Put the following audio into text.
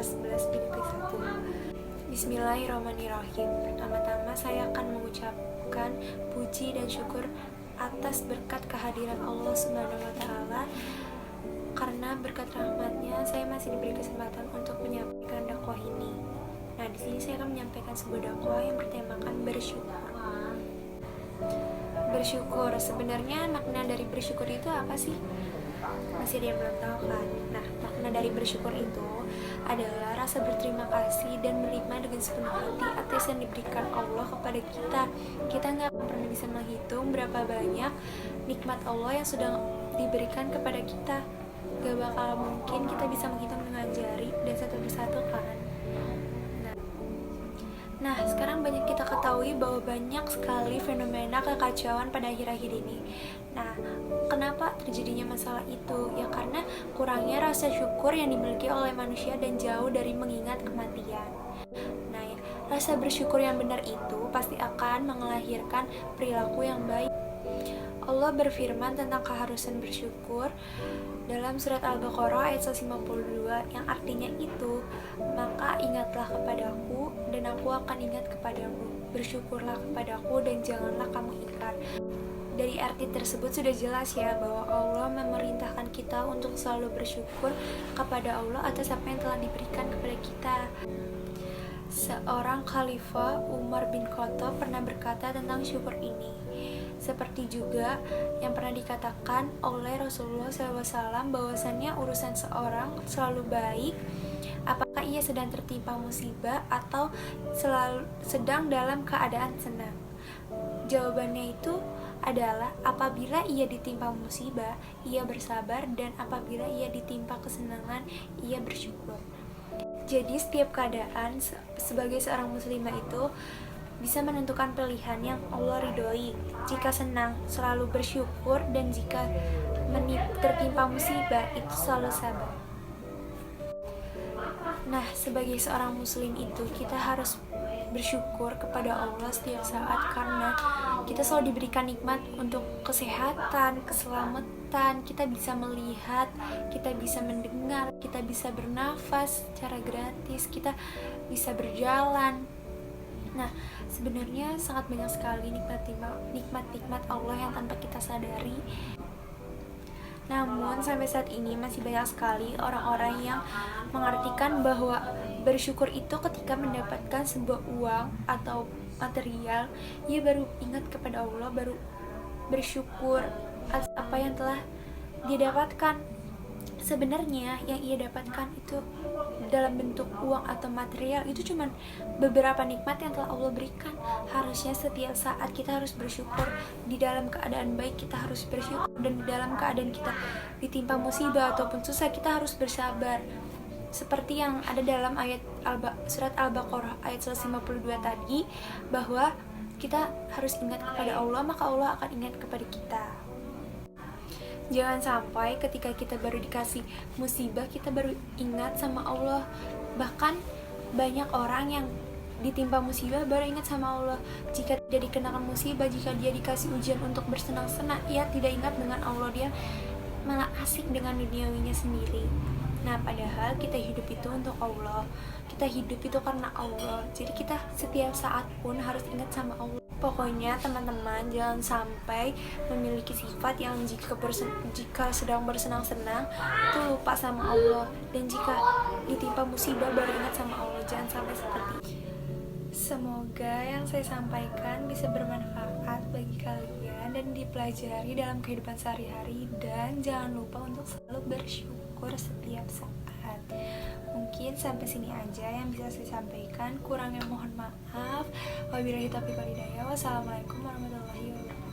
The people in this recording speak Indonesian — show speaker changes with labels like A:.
A: 11 di negeri 1. Bismillahirrahmanirrahim. Pertama-tama saya akan mengucapkan puji dan syukur atas berkat kehadiran Allah Subhanahu wa taala. Karena berkat rahmatnya saya masih diberi kesempatan untuk menyampaikan dakwah ini. Nah, di sini saya akan menyampaikan sebuah dakwah yang bertemakan bersyukur. Bersyukur, sebenarnya makna dari bersyukur itu apa sih? Masih ada yang belum tahu kan? Nah, makna dari bersyukur itu adalah rasa berterima kasih dan menerima dengan sepenuh hati atas yang diberikan Allah kepada kita. Kita nggak pernah bisa menghitung berapa banyak nikmat Allah yang sudah diberikan kepada kita. Gak bakal mungkin kita bisa menghitung dengan jari dan satu persatu kan. Nah, sekarang banyak kita ketahui bahwa banyak sekali fenomena kekacauan pada akhir-akhir ini. Nah, kenapa terjadinya masalah itu? Ya karena kurangnya rasa syukur yang dimiliki oleh manusia dan jauh dari mengingat kematian. Nah, ya, rasa bersyukur yang benar itu pasti akan melahirkan perilaku yang baik. Allah berfirman tentang keharusan bersyukur dalam surat Al-Baqarah ayat 152 yang artinya itu, maka ingatlah kepadaku dan aku akan ingat kepadamu, bersyukurlah kepadaku dan janganlah kamu ingkar. Dari arti tersebut sudah jelas ya bahwa Allah memerintahkan kita untuk selalu bersyukur kepada Allah atas apa yang telah diberikan kepada kita. Seorang khalifah Umar bin Khattab pernah berkata tentang syukur ini, seperti juga yang pernah dikatakan oleh Rasulullah SAW bahwasannya urusan seorang selalu baik apakah ia sedang tertimpa musibah atau sedang dalam keadaan senang. Jawabannya itu adalah apabila ia ditimpa musibah, ia bersabar, dan apabila ia ditimpa kesenangan, ia bersyukur. Jadi setiap keadaan sebagai seorang muslimah itu bisa menentukan pilihan yang Allah ridhoi. Jika senang, selalu bersyukur, dan jika tertimpa musibah, itu selalu sabar. Nah, sebagai seorang muslim itu kita harus bersyukur kepada Allah setiap saat karena kita selalu diberikan nikmat untuk kesehatan, keselamatan, kita bisa melihat, kita bisa mendengar, kita bisa bernafas secara gratis, kita bisa berjalan. Nah, sebenarnya sangat banyak sekali nikmat-nikmat Allah yang tanpa kita sadari. Namun sampai saat ini masih banyak sekali orang-orang yang mengartikan bahwa bersyukur itu ketika mendapatkan sebuah uang atau material, ia baru ingat kepada Allah, baru bersyukur atas apa yang telah dia dapatkan. Sebenarnya yang ia dapatkan itu dalam bentuk uang atau material itu cuma beberapa nikmat yang telah Allah berikan. Harusnya setiap saat kita harus bersyukur. Di dalam keadaan baik kita harus bersyukur, dan di dalam keadaan kita ditimpa musibah ataupun susah kita harus bersabar. Seperti yang ada dalam ayat surat Al-Baqarah ayat 152 tadi, bahwa kita harus ingat kepada Allah, maka Allah akan ingat kepada kita. Jangan sampai ketika kita baru dikasih musibah, kita baru ingat sama Allah. Bahkan banyak orang yang ditimpa musibah baru ingat sama Allah. Jika dia dikenakan musibah, jika dia dikasih ujian untuk bersenang-senang, ia tidak ingat dengan Allah, dia malah asik dengan duniawinya sendiri. Nah, padahal kita hidup itu untuk Allah, kita hidup itu karena Allah. Jadi kita setiap saat pun harus ingat sama Allah. Pokoknya teman-teman jangan sampai memiliki sifat yang jika sedang bersenang-senang itu lupa sama Allah, dan jika ditimpa musibah baru ingat sama Allah. Jangan sampai seperti itu. Semoga yang saya sampaikan bisa bermanfaat bagi kalian dan dipelajari dalam kehidupan sehari-hari, dan jangan lupa untuk selalu bersyukur setiap saat. Mungkin sampai sini aja yang bisa saya sampaikan. Kurangnya mohon maaf. Wabillahi taufiq wal hidayah. Wassalamualaikum warahmatullahi wabarakatuh.